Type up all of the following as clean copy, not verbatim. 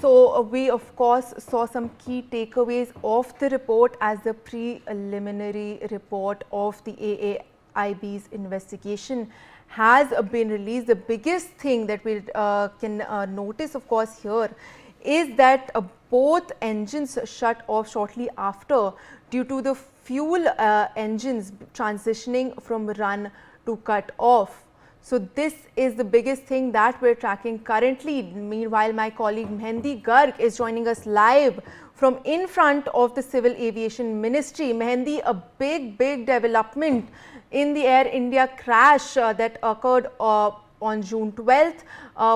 So we of course saw some key takeaways of the report as the preliminary report of the AAIB's investigation has been released. The biggest thing that we can notice of course here is that both engines shut off shortly after due to the fuel engines transitioning from run to cut off. So this is the biggest thing that we're tracking currently. Meanwhile, my colleague Mehendi Garg is joining us live from in front of the Civil Aviation Ministry. Mehendi, a big development in the Air India crash that occurred on June 12th.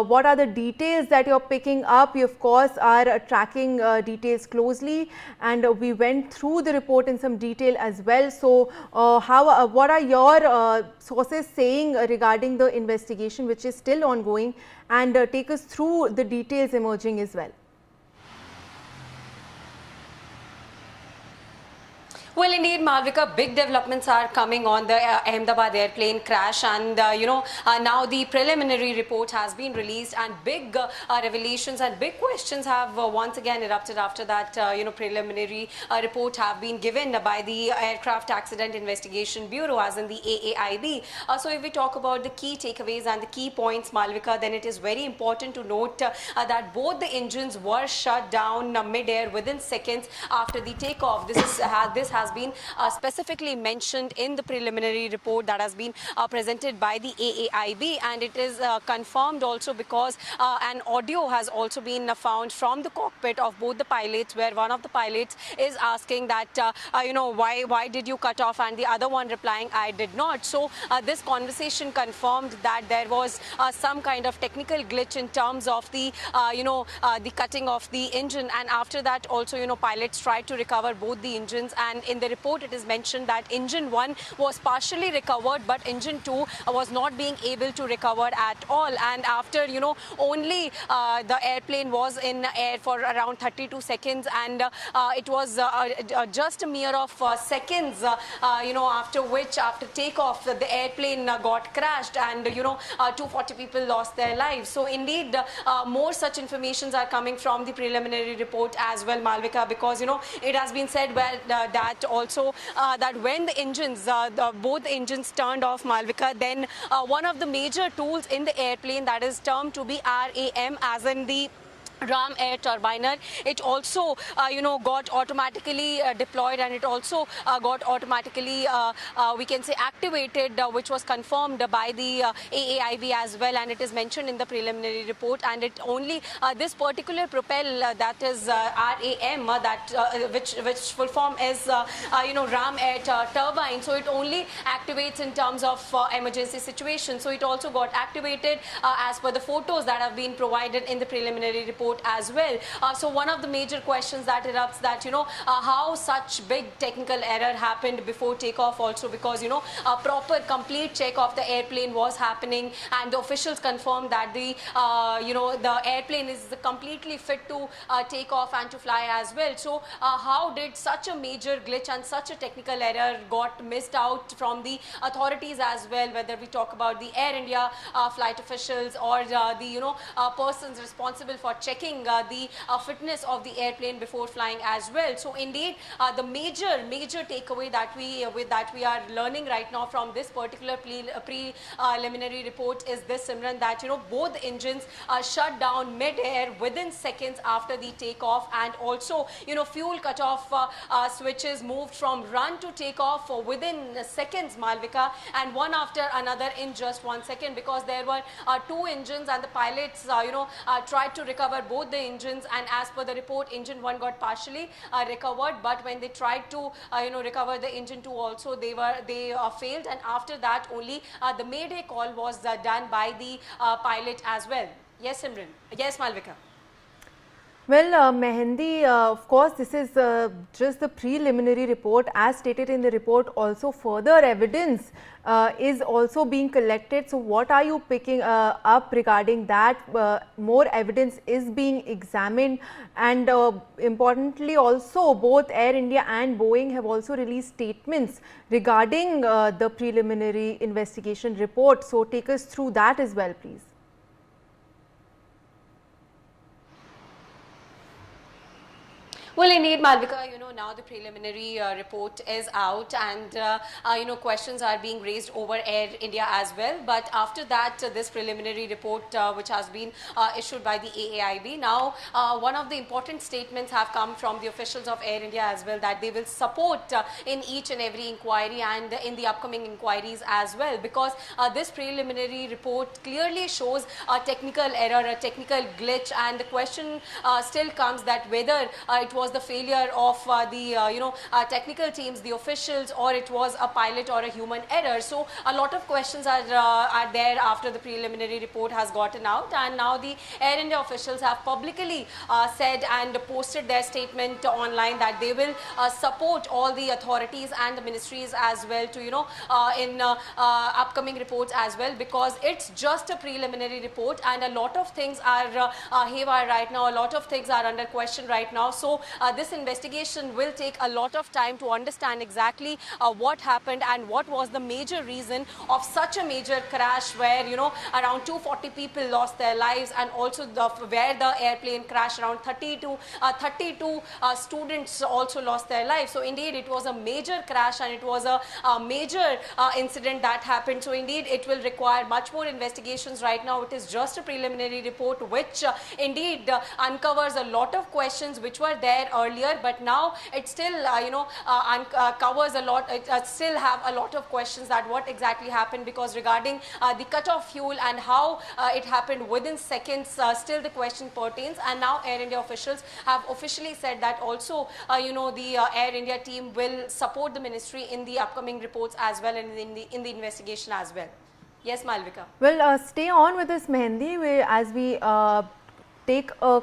What are the details that you're picking up? We of course are tracking details closely, and we went through the report in some detail as well. So what are your sources saying regarding the investigation which is still ongoing, and take us through the details emerging as well. Well, indeed, Malvika, big developments are coming on the Ahmedabad airplane crash, and now the preliminary report has been released, and big revelations and big questions have once again erupted after that preliminary report have been given by the Aircraft Accident Investigation Bureau, as in the AAIB. So if we talk about the key takeaways and the key points, Malvika, then it is very important to note that both the engines were shut down mid-air within seconds after the takeoff. This has been specifically mentioned in the preliminary report that has been presented by the AAIB, and it is confirmed also because an audio has also been found from the cockpit of both the pilots, where one of the pilots is asking that why did you cut off, and the other one replying, I did not. So this conversation confirmed that there was some kind of technical glitch in terms of the the cutting of the engine, and after that also pilots tried to recover both the engines, and in the report it is mentioned that engine 1 was partially recovered, but engine 2 was not being able to recover at all, and after only the airplane was in air for around 32 seconds, and it was just a mere of seconds after which, after takeoff, the airplane got crashed, and 240 people lost their lives. So indeed more such informations are coming from the preliminary report as well, Malvika, because it has been said that also that when the engines, both the engines turned off, Malvika, then one of the major tools in the airplane, that is termed to be RAM, as in the Ram Air Turbiner, it also got automatically deployed, and it also got automatically we can say activated, which was confirmed by the AAIB as well, and it is mentioned in the preliminary report. And it only this particular propel, that is RAM, which full form is Ram Air Turbine, so it only activates in terms of emergency situations. So it also got activated as per the photos that have been provided in the preliminary report as well. So one of the major questions that erupts, that how such big technical error happened before takeoff also, because a proper complete check of the airplane was happening, and the officials confirmed that the the airplane is completely fit to take off and to fly as well. So how did such a major glitch and such a technical error got missed out from the authorities as well, whether we talk about the Air India flight officials or the persons responsible for checking the fitness of the airplane before flying as well. So indeed the major takeaway that we are learning right now from this particular preliminary report is this, Simran, that both the engines shut down mid-air within seconds after the takeoff, and also fuel cutoff switches moved from run to takeoff within seconds, Malvika, and one after another in just 1 second, because there were two engines, and the pilots tried to recover both the engines, and as per the report, engine 1 got partially recovered, but when they tried to recover the engine 2 also, they failed, and after that only the mayday call was done by the pilot as well. Yes, Simran. Yes, Malvika. Well, Mehendi, of course, this is just the preliminary report. As stated in the report, also further evidence is also being collected. So what are you picking up regarding that? More evidence is being examined, and importantly also both Air India and Boeing have also released statements regarding the preliminary investigation report. So take us through that as well, please. Well, indeed, Malvika, now the preliminary report is out, and questions are being raised over Air India as well. But after that, this preliminary report, which has been issued by the AAIB, now one of the important statements have come from the officials of Air India as well, that they will support in each and every inquiry and in the upcoming inquiries as well, because this preliminary report clearly shows a technical error, a technical glitch, and the question still comes that whether it was the failure of the technical teams, the officials, or it was a pilot or a human error. So a lot of questions are there after the preliminary report has gotten out, and now the Air India officials have publicly said and posted their statement online that they will support all the authorities and the ministries as well to in upcoming reports as well, because it's just a preliminary report and a lot of things are haywire right now, a lot of things are under question right now. So this investigation will take a lot of time to understand exactly what happened and what was the major reason of such a major crash where around 240 people lost their lives, and also where the airplane crashed, around 32 students also lost their lives. So indeed it was a major crash and it was a major incident that happened. So indeed it will require much more investigations. Right now it is just a preliminary report which indeed uncovers a lot of questions which were there earlier, but now it still covers a lot. It still have a lot of questions that what exactly happened, because regarding the cut-off fuel and how it happened within seconds, still the question pertains. And now Air India officials have officially said that also the Air India team will support the ministry in the upcoming reports as well, and in the investigation as well. Yes, Malvika. Well, stay on with us, Mehendi, as we take a